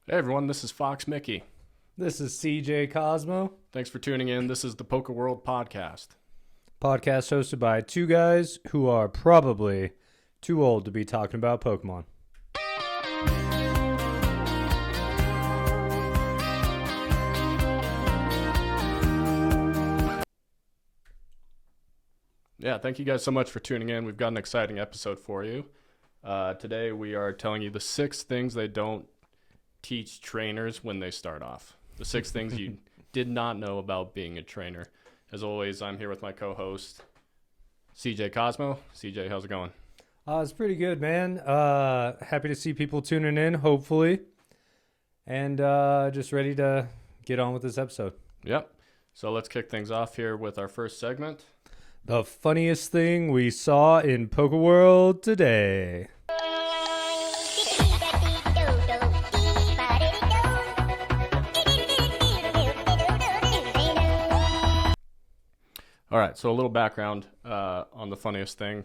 Hey everyone, this is Fox Mickey. This is CJ Cosmo, Thanks for tuning in. This is the Poker World Podcast. podcast hosted by two guys who are probably too old to be talking about Pokemon. Yeah, thank you guys so much for tuning in. We've got an exciting episode for you. Today we are telling you the 6 things they don't teach trainers when they start off. The 6 things you did not know about being a trainer. As always, I'm here with my co-host, CJ Cosmo. CJ, how's it going? It's pretty good, man. Happy to see people tuning in, hopefully. And just ready to get on with this episode. Yep. So let's kick things off here with our first segment. The funniest thing we saw in Poker World today. All right, so a little background on the funniest thing.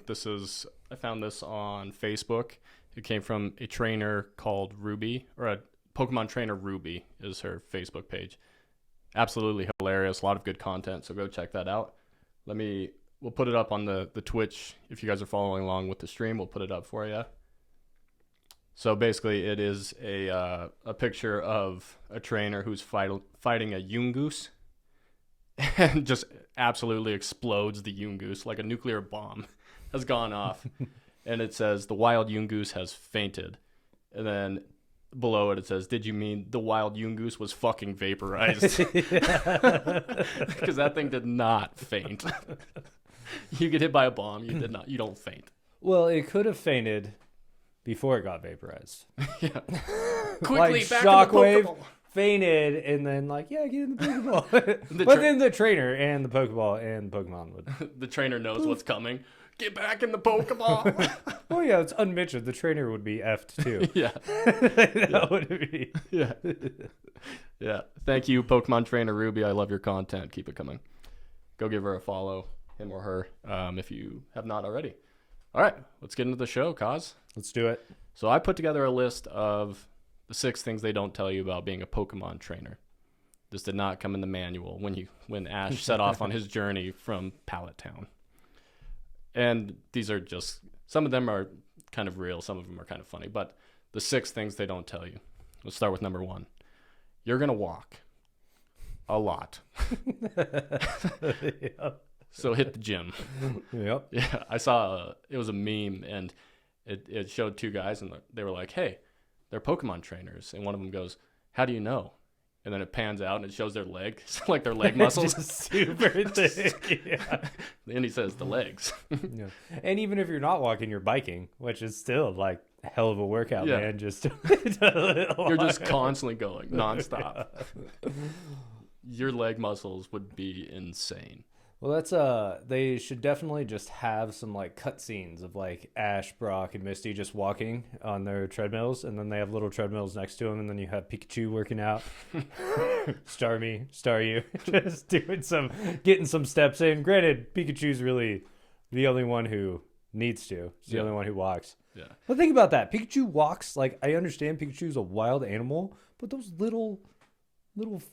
I found this on Facebook. It came from a trainer called Ruby, or a Pokemon trainer Ruby is her Facebook page. Absolutely hilarious, a lot of good content, so go check that out. We'll put it up on the Twitch. If you guys are following along with the stream, we'll put it up for you. So basically, it is a picture of a trainer who's fighting a Yungoos, and just absolutely explodes the Yungoos like a nuclear bomb has gone off. And it says, the wild Yungoos has fainted. And then below it says, did you mean the wild Yungoos was fucking vaporized? Because that thing did not faint. You get hit by a bomb, you don't faint. Well, it could have fainted before it got vaporized. Yeah. Quickly, Back shockwave. in the Pokeball. Fainted and then get in the Pokeball. But then the trainer and the Pokeball and the Pokemon would. The trainer knows what's coming. Get back in the Pokeball. Oh yeah, it's unmentioned. The trainer would be effed too. Yeah. That would be. Yeah. Yeah. Thank you, Pokemon trainer Ruby. I love your content. Keep it coming. Go give her a follow, him or her, if you have not already. All right, let's get into the show, Kaz. Let's do it. So I put together a list of the 6 things they don't tell you about being a Pokemon trainer. This did not come in the manual when Ash set off on his journey from Pallet Town. And these are just, some of them are kind of real, some of them are kind of funny, but the 6 things they don't tell you. Let's start with number 1. You're going to walk a lot. Yep. So hit the gym. Yep. Yeah, I saw it was a meme, and it showed 2 guys, and they were like, hey, they're Pokemon trainers. And one of them goes, how do you know? And then it pans out, and it shows their legs, like their leg muscles. Just super thick. Yeah. And he says, the legs. Yeah. And even if you're not walking, you're biking, which is still like a hell of a workout, Yeah. man. Just You're just constantly going, nonstop. Your leg muscles would be insane. Well, that's they should definitely just have some like cutscenes of like Ash, Brock, and Misty just walking on their treadmills, and then they have little treadmills next to them, and then you have Pikachu working out, Staryu, just getting some steps in. Granted, Pikachu's really the only one who needs to. It's the only one who walks. Yeah. But think about that. Pikachu walks like I understand Pikachu's a wild animal, but those little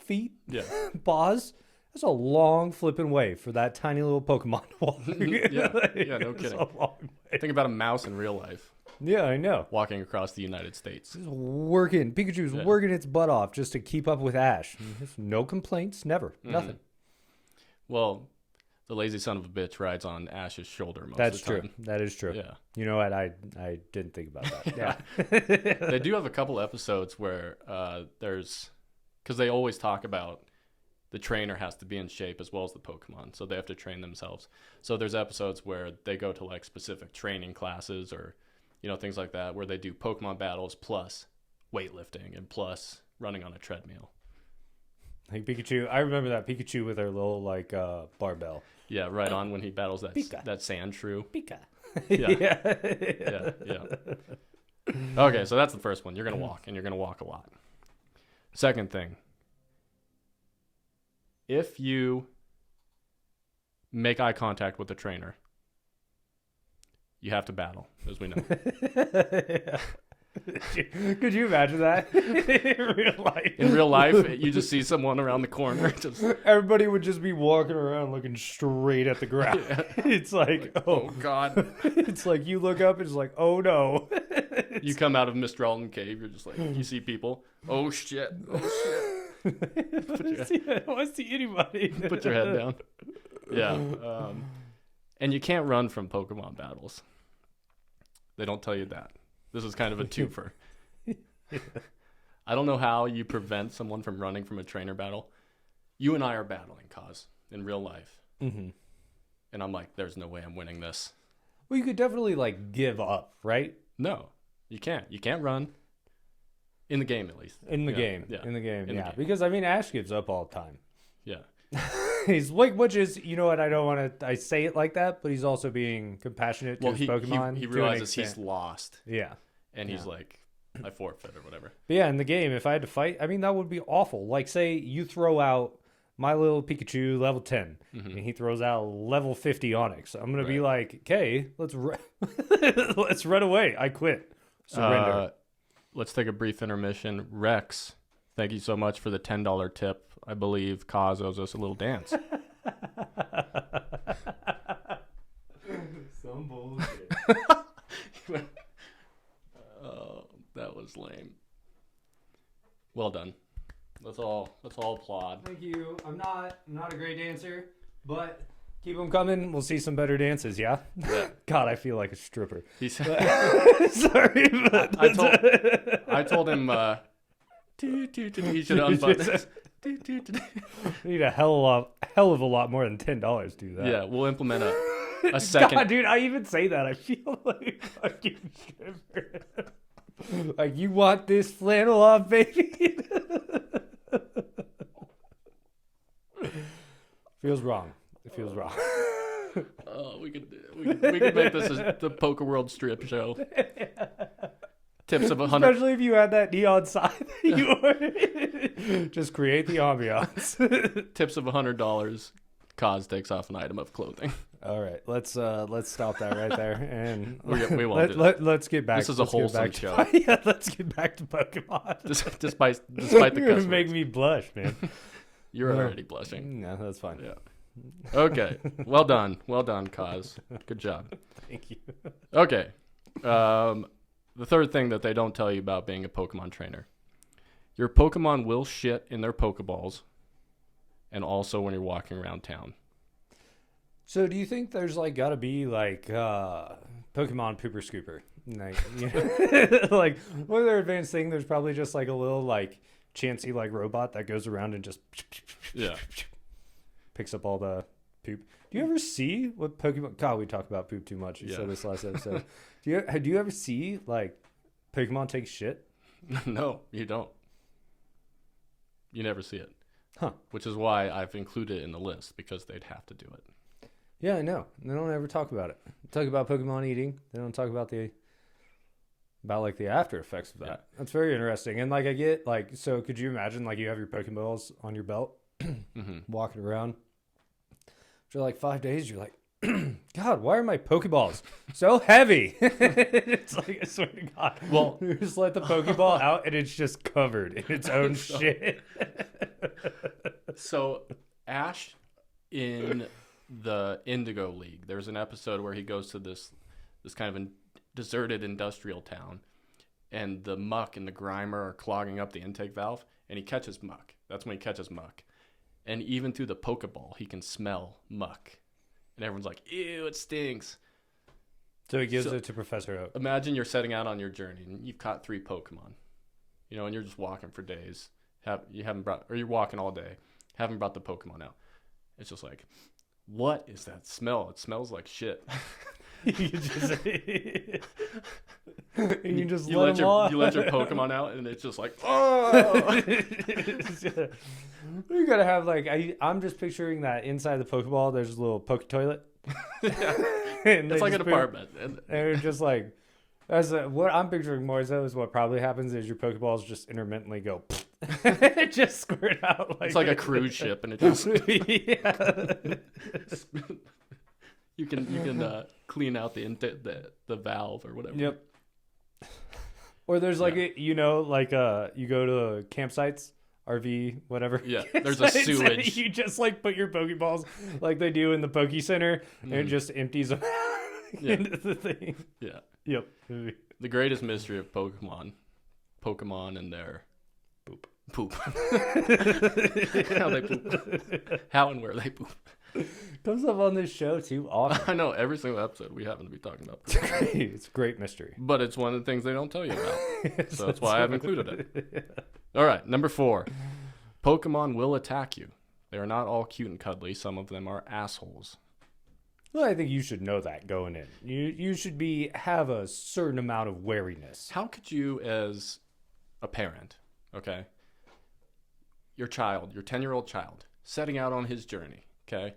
feet, Yeah. paws. That's a long flipping way for that tiny little Pokemon to walk. Yeah, no It's kidding. a long way. Think about a mouse in real life Yeah, I know. walking across the United States. It's working. Pikachu's working its butt off just to keep up with Ash. No complaints, never. Nothing. Well, the lazy son of a bitch rides on Ash's shoulder most That's of the true. time. That is true. Yeah. You know what? I didn't think about that. Yeah. They do have a couple episodes where because they always talk about the trainer has to be in shape as well as the Pokemon, so they have to train themselves. So there's episodes where they go to like specific training classes or things like that, where they do Pokemon battles plus weightlifting and plus running on a treadmill. Like Pikachu. I remember that Pikachu with her little like barbell. Yeah, right on when he battles that Pika. Sandshrew. Pika. Yeah. Yeah. Okay, so that's the first one. You're gonna walk, and you're gonna walk a lot. Second thing, if you make eye contact with the trainer, you have to battle, as we know. Could you imagine that in real life? In real life, you just see someone around the corner. Just Everybody would just be walking around looking straight at the ground. It's like, oh god. it's like you look up and it's like, oh no. You come out of Mr. Alden Cave. You're just like you see people. Oh shit. Oh shit. I don't want to see anybody. Put your head down. Yeah. And you can't run from Pokemon battles. They don't tell you that. This is kind of a twofer. I don't know how you prevent someone from running from a trainer battle. You and I are battling, Kaz, in real life. Mm-hmm. And I'm like, there's no way I'm winning this. Well, you could definitely like give up, right? No, you can't. You can't run. In the game, at least. In the Yeah, game. yeah. In the game. In the Yeah. game. Because I mean, Ash gives up all the time. Yeah. He's like, which is, you know what? I don't want to. I say it like that, but he's also being compassionate to Well, his Pokemon. he to an realizes he's extent. lost. Yeah. And he's Yeah. like, I forfeit or whatever. But yeah, in the game, if I had to fight, I mean, that would be awful. Like, say you throw out my little Pikachu level 10, and he throws out level 50 Onyx. I'm gonna be like, okay, let's let's run away. I quit. Surrender. Let's take a brief intermission. Rex, thank you so much for the $10 tip. I believe Kaz owes us a little dance. Some bullshit. Oh, that was lame. Well done. Let's all applaud. Thank you. I'm not a great dancer, but keep them coming. We'll see some better dances. Yeah. Yeah. God, I feel like a stripper. He's, Sorry, but I told him he should unbutton this. we need a hell of a lot more than $10 to do that. Yeah, we'll implement a second. God, dude, I even say that. I feel like a fucking stripper. Like, you want this flannel off, baby? Feels wrong. It feels wrong. Oh, we could make this the Poker World strip show. Tips of 100. Especially if you had that neon sign that you ordered. Just create the ambiance. Tips of $100. Kaz takes off an item of clothing. All right, let's stop that right there, and We won't do that. let's get back. This is a let's get wholesome back to- show. Yeah, let's get back to Pokemon. Despite the You're cuss gonna words. make me blush, man. You're already blushing. No, that's fine. Yeah. Okay. Well done, Kaz. Good job. Thank you. Okay. The third thing that they don't tell you about being a Pokemon trainer. Your Pokemon will shit in their Pokeballs, and also when you're walking around town. So, do you think there's like gotta be like Pokemon pooper scooper? Like, you know, like one of their advanced thing. There's probably just like a little like chancy like robot that goes around and just Yeah. picks up all the poop. Do you ever see what Pokemon? God, we talk about poop too much. You Yeah. said this last episode. Do you ever see like Pokemon take shit? No, you don't. You never see it. Huh. Which is why I've included it in the list, because they'd have to do it. Yeah, I know. They don't ever talk about it. They talk about Pokemon eating. They don't talk about like the after effects of that. Yeah. That's very interesting. And like I get like, so could you imagine like you have your Pokeballs on your belt, Mm-hmm. walking around for like 5 days? You're like, God, why are my Pokeballs so heavy? It's like, I swear to God. Well, You just let the Pokeball out and it's just covered in its own shit. so Ash in the Indigo League, there's an episode where he goes to this kind of deserted industrial town, and the muck and the grimer are clogging up the intake valve, and he catches muck. That's when he catches muck. And even through the Pokeball, he can smell muck. And everyone's like, ew, it stinks. So he gives So- it to Professor Oak. Imagine you're setting out on your journey, and you've caught 3 Pokemon. You know, and you're just walking for days. You're walking all day, haven't brought the Pokemon out. It's just like, what is that smell? It smells like shit. You just, and you just you let let them all. you let your Pokemon out, and it's just like, oh. You gotta have like I'm just picturing that inside the Pokeball. There's a little Poke Toilet. And It's like an just apartment. And they're just like, what I'm picturing more so is what probably happens is your Pokeballs just intermittently go, just squirt out. it's like a cruise ship, and it just Yeah. you can clean out the valve or whatever. Yep. Or there's like Yeah. you go to campsites, RV, whatever. Yeah, there's a campsites, and sewage. You just like put your Pokeballs like they do in the Poke Center, and it Mhm. just empties them Yeah. into the thing. Yeah. Yep. The greatest mystery of Pokemon and their Poop. poop. How they poop. How and where they poop. Comes up on this show too often. I know every single episode we happen to be talking about poop. It's a great mystery. But it's one of the things they don't tell you about. So that's why I've included it. All right, number 4. Pokemon will attack you. They are not all cute and cuddly. Some of them are assholes. Well, I think you should know that going in. You should have a certain amount of wariness. How could you, as a parent, okay, your 10-year-old child, setting out on his journey, okay,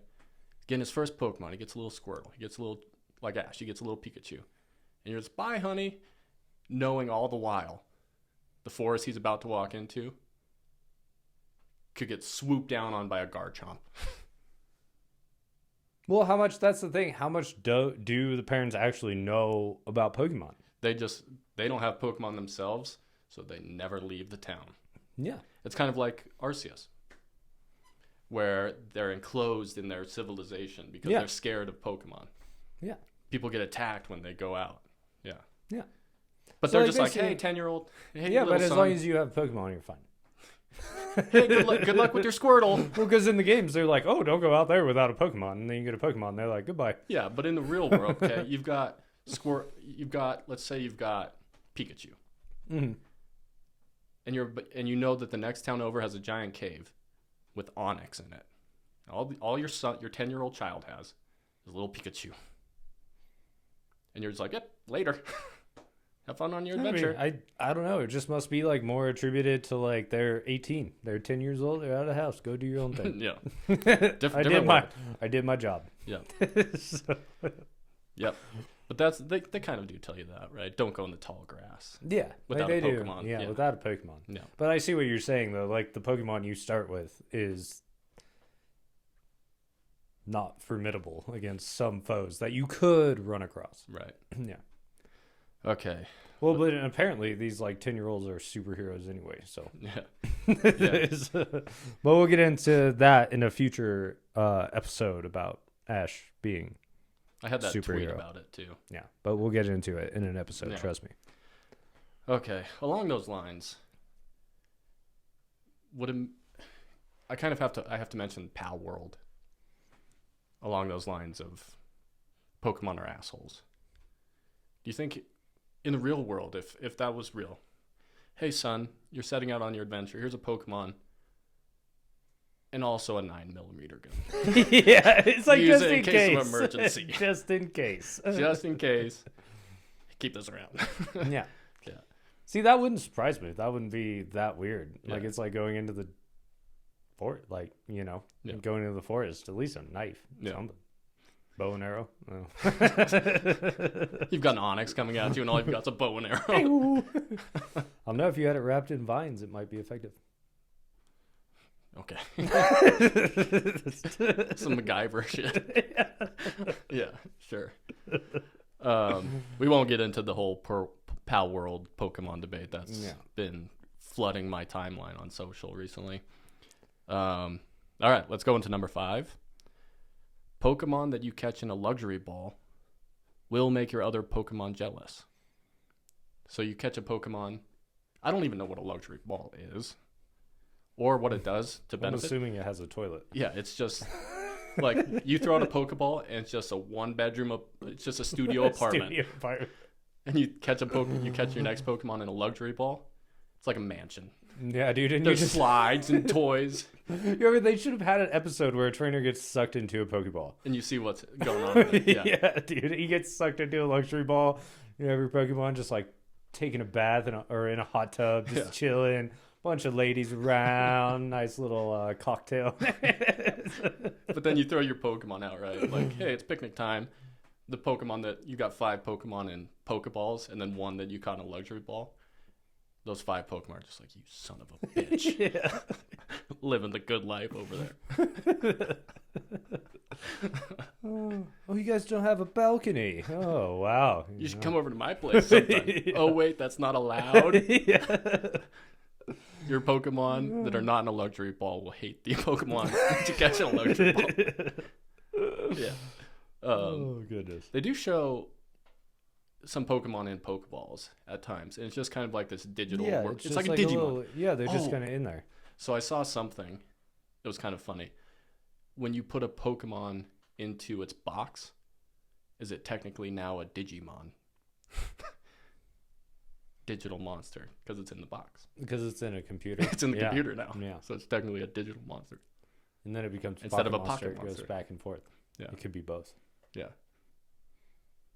getting his first Pokemon, he gets a little Squirtle, he gets a little, like Ash, he gets a little Pikachu, and you're just, bye, honey, knowing all the while the forest he's about to walk into could get swooped down on by a Garchomp. Well, that's the thing. How much do the parents actually know about Pokemon? They don't have Pokemon themselves, so they never leave the town. Yeah. It's kind of like Arceus, where they're enclosed in their civilization because Yeah. they're scared of Pokemon. Yeah. People get attacked when they go out. Yeah. Yeah. But So, they're like, just like, basically- hey, 10-year-old. Hey, Yeah, little but as son. long as you have Pokemon, you're fine. Hey, good luck with your Squirtle. Well, because in the games, they're like, oh, don't go out there without a Pokemon. And then you get a Pokemon, and they're like, goodbye. Yeah, but in the real world, okay, let's say you've got Pikachu. Mm-hmm. And you know that the next town over has a giant cave with Onyx in it. All your 10-year-old child has is a little Pikachu. And you're just like, yep, later. Have fun on your adventure. I don't know. It just must be like more attributed to like they're 18. They're 10 years old. They're out of the house. Go do your own thing. Yeah. I did my job. Yeah. So, Yep. But they kind of do tell you that, right? Don't go in the tall grass. yeah. Without they a do. Pokemon, Yeah, yeah. without a Pokemon. Yeah. But I see what you're saying though. Like the Pokemon you start with is not formidable against some foes that you could run across. Right. Yeah. Okay. Well, but apparently these like 10-year-olds are superheroes anyway. So, Yeah. but we'll get into that in a future episode about Ash being I had that tweet Superhero. about it too. yeah. But we'll get into it in an episode. Yeah. Trust me. Okay. Along those lines, I have to mention Pal World. Along those lines of Pokemon are assholes. Do you think in the real world, if that was real, hey son, you're setting out on your adventure, here's a Pokemon and also a 9mm gun. Yeah, it's like Use just it in in case case. of emergency. Just in case. Just in case. Keep this around. Yeah. Yeah. See, that wouldn't surprise me. That wouldn't be that weird. Like Yeah. it's like going into the forest, like Yeah. going into the forest. At least a knife, Yeah. something. Bow and arrow. Oh. You've got an Onyx coming at you and all you've got is a bow and arrow. I'll know if you had it wrapped in vines, it might be effective. Okay. Some MacGyver shit. Yeah, sure. We won't get into the whole Pal World Pokemon debate that's been flooding my timeline on social recently. All right, let's go into number 5. Pokemon that you catch in a luxury ball will make your other Pokemon jealous. So you catch a Pokemon. I don't even know what a luxury ball is or what it does to I'm benefit. assuming it has a toilet. Yeah, it's just like you throw out a Pokeball and it's just a one-bedroom. It's just a studio apartment, Studio apartment. and you catch your next Pokemon in a luxury ball. It's like a mansion. Yeah, dude. And There's slides and toys, they should have had an episode where a trainer gets sucked into a Pokeball. and you see what's going on. With it. Yeah. Yeah, dude. He gets sucked into a luxury ball. Every Pokemon just like taking a bath or in a hot tub, just chilling. Bunch of ladies around, nice little cocktail. But then you throw your Pokemon out, right? Like, hey, it's picnic time. The Pokemon that you got 5 Pokemon in Pokeballs, and then 1 that you caught in a luxury ball. Those 5 Pokemon are just like, you son of a bitch. Yeah. Living the good life over there. Oh, you guys don't have a balcony. Oh, wow. You should come over to my place sometime. Yeah. Oh, wait, that's not allowed. Yeah. Your Pokemon that are not in a luxury ball will hate the Pokemon that you catch in a luxury ball. Yeah. Oh, goodness. They do show some Pokemon in Pokeballs at times, and it's just kind of like this digital Yeah, work. It's just like a Digimon. they're just Oh. kind of in there. So I saw something. It was kind of funny. When you put a Pokemon into its box, is it technically now a Digimon? Digital monster, because it's in the box. Because it's in a computer. It's in the Yeah. computer now. Yeah. So it's technically a digital monster. And then it becomes Instead of a monster. pocket It goes monster. back and forth. Yeah. It could be both. Yeah.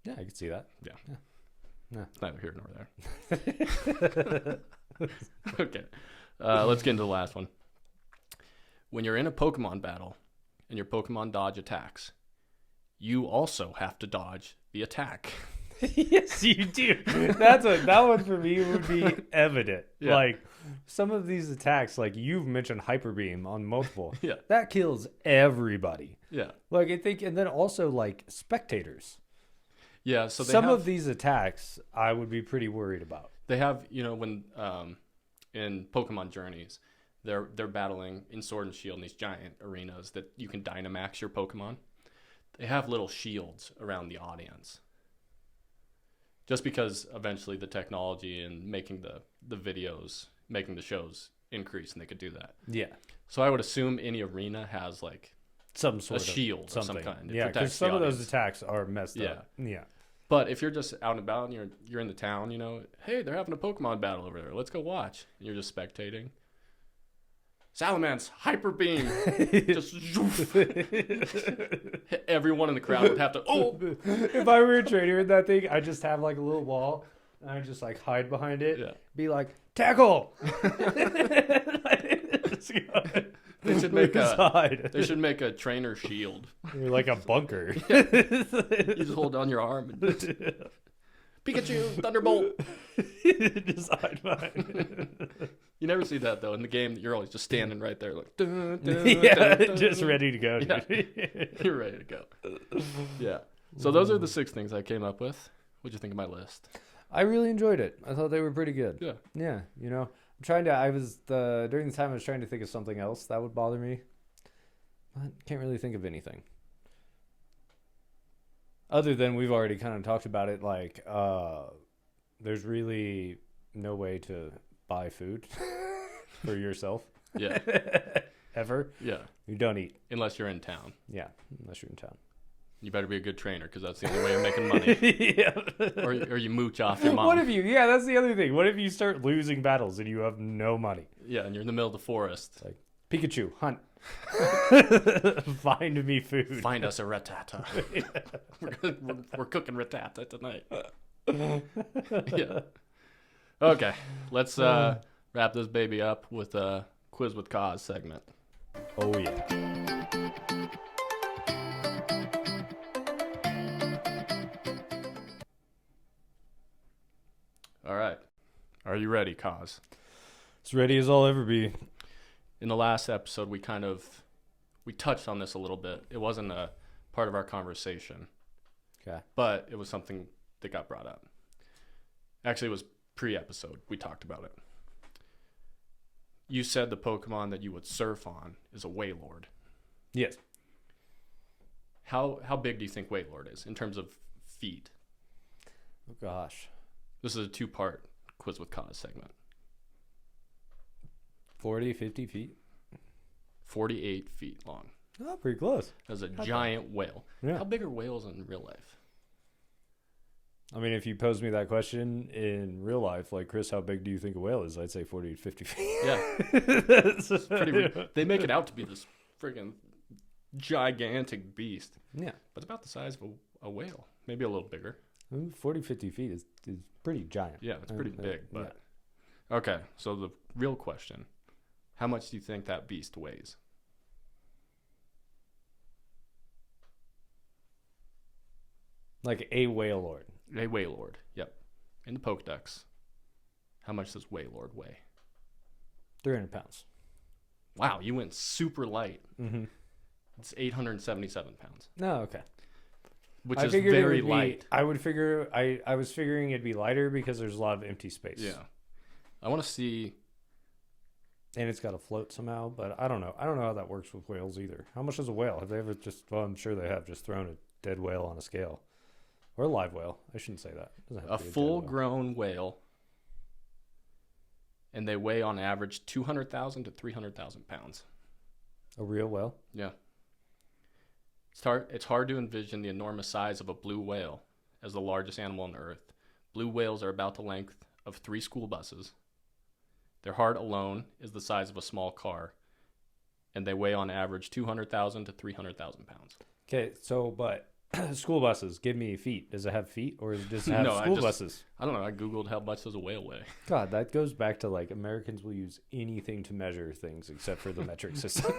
Yeah, I could see that. Yeah. Yeah. Yeah. It's neither here nor there. Okay. Let's get into the last one. When you're in a Pokemon battle and your Pokemon dodge attacks, you also have to dodge the attack. Yes, you do. That one for me would be evident. Yeah. Like some of these attacks, like you've mentioned Hyper Beam on multiple. Yeah. That kills everybody. Yeah. Like I think, and then also like spectators. Yeah. So they Some have, of these attacks I would be pretty worried about. they have, when in Pokemon Journeys, they're battling in Sword and Shield in these giant arenas that you can Dynamax your Pokemon. They have little shields around the audience. Just because eventually the technology and making the videos, making the shows increase, and they could do that. Yeah. So I would assume any arena has like Some sort a of shield of some something. kind. It Yeah, because protects some the of those audience. attacks are messed up. Yeah. But if you're just out and about and you're in the town, hey, they're having a Pokemon battle over there. Let's go watch. And you're just spectating. Salamence, Hyper Beam. Just zoof. Hit everyone in the crowd would have to, If I were a trainer in that thing, I'd just have like a little wall and I'd just like hide behind it. Yeah. Be like, tackle! They should make Side. they should make a trainer shield. You're like a bunker. You just hold down your arm and Pikachu, Thunderbolt. Just hide behind You never see that though in the game. You're always just standing right there, like dun, dun, it. Yeah, dun, dun, just dun. ready to go. Yeah. Dude. You're ready to go. Yeah. So those are the 6 things I came up with. What'd you think of my list? I really enjoyed it. I thought they were pretty good. Yeah. Yeah, during the time I was trying to think of something else that would bother me, but can't really think of anything. Other than we've already kind of talked about it, like, there's really no way to buy food for yourself. Yeah. Ever. Yeah. You don't eat. Unless you're in town. Yeah, unless you're in town. You better be a good trainer because that's the only way of making money. Yeah. or you mooch off your mom. What if yeah, that's the other thing. What if you start losing battles and you have no money? Yeah, and you're in the middle of the forest. Like, Pikachu, hunt. Find me food. Find us a Rattata. we're cooking Rattata tonight. Yeah. Okay, let's wrap this baby up with a Quiz with Cause segment. Oh, yeah. All right. Are you ready, Cause? As ready as I'll ever be. In the last episode, we touched on this a little bit. It wasn't a part of our conversation, Okay. but it was something that got brought up. Actually, it was pre-episode. We talked about it. You said the Pokemon that you would surf on is a Wailord. Yes. How big do you think Wailord is in terms of feet? Oh, gosh. This is a 2-part Quiz with Cause segment. 40, 50 feet? 48 feet long. Oh, pretty close. That's a giant whale. Yeah. How big are whales in real life? I mean, if you posed me that question in real life, like, Chris, how big do you think a whale is? I'd say 40 to 50 feet. Yeah. That's They make it out to be this friggin' gigantic beast. Yeah. But it's about the size of a whale. Maybe a little bigger. 40, 50 feet is pretty giant. Yeah, it's pretty big. But okay, so the real question, how much do you think that beast weighs? Like a whale lord. A Wailord, yep. In the Pokedex, how much does Wailord weigh? 300 pounds. Wow, you went super light. Mm-hmm. It's 877 pounds. No, okay. which I is figured very it would be, light. I would figure. I was figuring it'd be lighter because there's a lot of empty space. Yeah. I want to see. And it's got to float somehow, but I don't know. I don't know how that works with whales either. How much is a whale? Have they ever just? Well, I'm sure they have just thrown a dead whale on a scale, or a live whale. I shouldn't say that. It doesn't have A to be full-grown whale, and they weigh on average 200,000 to 300,000 pounds. a real whale. Yeah. It's hard to envision the enormous size of a blue whale as the largest animal on Earth. Blue whales are about the length of 3 school buses. Their heart alone is the size of a small car, and they weigh on average 200,000 to 300,000 pounds. Okay, so but school buses. Give me feet. Does it have feet, or does it have No, school buses? I don't know. I googled how much does a whale weigh. God, that goes back to like Americans will use anything to measure things except for the metric system.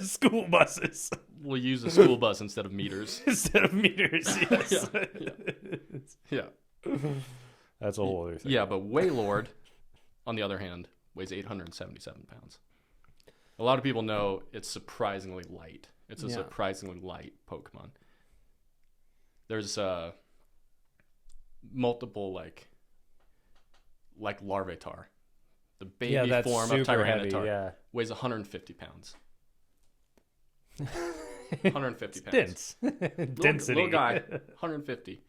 School buses We'll use a school bus instead of meters. instead of meters. Yes. Yeah. That's a whole other thing. Yeah, but Waylord, on the other hand, weighs 877 pounds. A lot of people know it's surprisingly light. It's a surprisingly light Pokemon. There's multiple like Larvitar. The baby that's form of super Tyranitar heavy, yeah. weighs 150 pounds. 150 pounds. Dense. Density. Little guy, 150.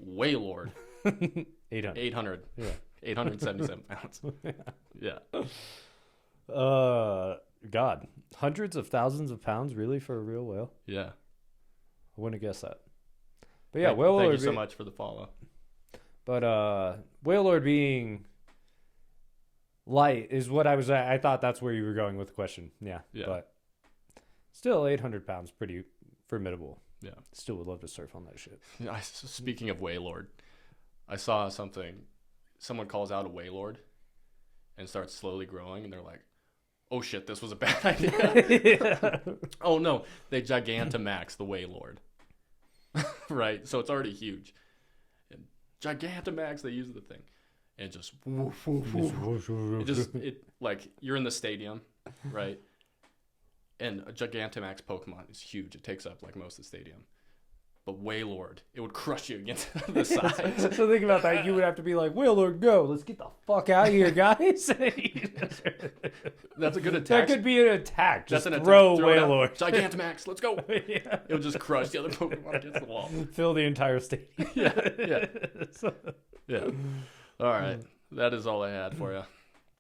Waylord, 800. 800. Yeah. 877 pounds. Yeah. God. Hundreds of thousands of pounds, really, for a real whale? Yeah. I wouldn't have guessed that. But yeah, Thank Waylord. you so much for the follow. But Waylord being light is what I thought that's where you were going with the question. Yeah. But still 800 pounds, pretty formidable. Yeah. Still would love to surf on that shit. Speaking of Waylord, I saw something. Someone calls out a Waylord and starts slowly growing, and they're like, oh shit, this was a bad idea. Oh no, they Gigantamax the Waylord. Right? So it's already huge. And Gigantamax, they use the thing. And just woof, woof, woof. It like you're in the stadium, right? And a Gigantamax Pokemon is huge. It takes up like most of the stadium. But Waylord, it would crush you against the sides. So think about that. You would have to be like, Waylord, go. Let's get the fuck out of here, guys. That's a good attack. That could be an attack. Just That's an throw attack. Waylord. Gigantamax, let's go. Yeah. It would just crush the other Pokemon against the wall. Fill the entire stadium. Yeah. All right. That is all I had for you.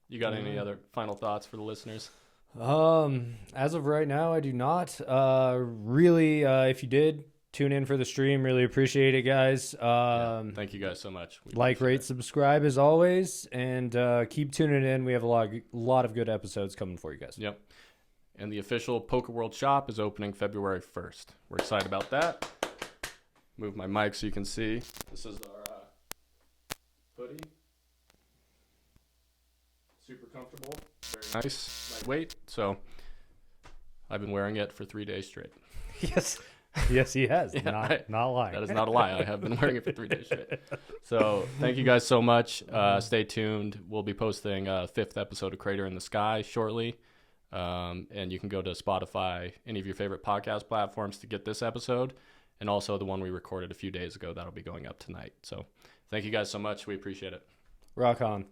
You got any other final thoughts for the listeners? As of right now, I do not. Really, if you did tune in for the stream, really appreciate it, guys. Thank you guys so much. Like, rate, subscribe as always, and keep tuning in. We have a lot of good episodes coming for you guys. Yep. And the official Pokeworld shop is opening February 1st. We're excited about that. Move my mic so you can see. This is our hoodie. Super comfortable. Very nice. Lightweight. So I've been wearing it for 3 days straight. Yes, he has. Yeah, not lying. That is not a lie. I have been wearing it for 3 days straight. So thank you guys so much. Stay tuned. We'll be posting a 5th episode of Crater in the Sky shortly. And you can go to Spotify, any of your favorite podcast platforms to get this episode. And also the one we recorded a few days ago. That'll be going up tonight. So thank you guys so much. We appreciate it. Rock on.